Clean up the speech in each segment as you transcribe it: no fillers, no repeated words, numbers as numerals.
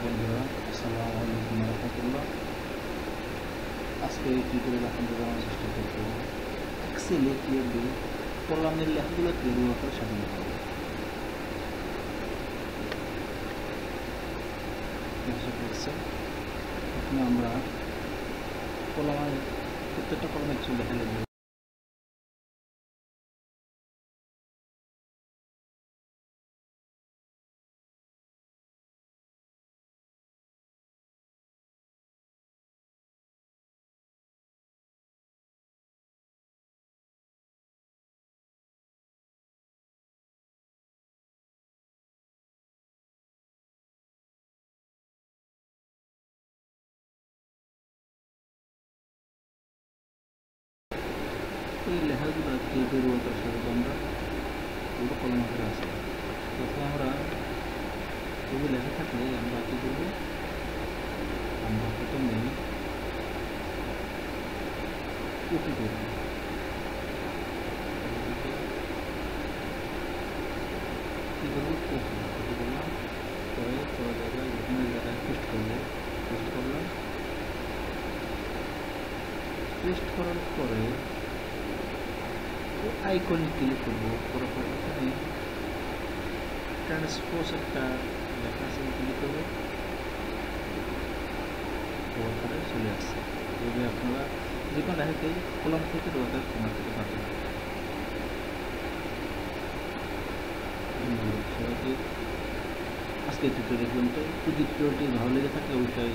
বন্ধুরা, আসসালামু আলাইকুম রহমতুল্লাহ। আজকে এই টিউটোরিয়াল আপনাদের জানার চেষ্টা করব এক্সেলে কীভাবে কলামের লেখাগুলোকে রো আকারে সাজানো হবে। এখন আমরা কলামের প্রত্যেকটা কলামে কিছু লেখা লিখব। এই লেখাগুলো কীভাবে রো আকারে সাজাবো আমরা পুরো কলম আকারে আছে। প্রথমে আমরা এগুলো লেখা থাকলে আমরা কী করবো, আমরা প্রথমে কপি করব। কী করবো, কপি করলাম, পরে পুরো জায়গায় বিভিন্ন জায়গায় পেস্ট করবো। পেস্ট করলাম, পেস্ট করার পরে আইকনে ক্লিক করবো। করার পরে এখানে ট্রান্সপোজ একটা লেখা আছে, ক্লিক করবো, ওখানে চলে আসছে। এভাবে আপনারা যে কোনো লেখাকেই কলম থেকে রো আকারে কনভার্ট করতে পারবেন। সবাইকে আজকে টিউটোরিয়াল পর্যন্ত। যদি টিউটোরিয়ালটি ভালো লেগে থাকে অবশ্যই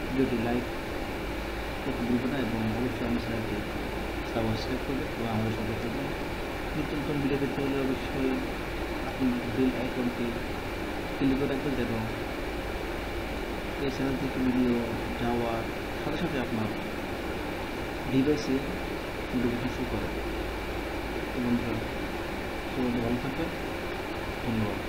ভিডিওটি লাইক করতে ভুলবেন না এবং অবশ্যই আমার চ্যানেলটি সাবস্ক্রাইব করবেন এবং আমাদের সাথে থাকবেন। নিত্য নতুন ভিডিও পেতে হলে অবশ্যই আপনি বেল আইকনটি ক্লিক করে রাখবেন এবং এই চ্যানেল থেকে ভিডিও যাওয়ার সাথে সাথে আপনার ডিভাইসে নোটিফিকেশন শো করে। বন্ধুরা, সবাই ভালো থাকবেন। ধন্যবাদ।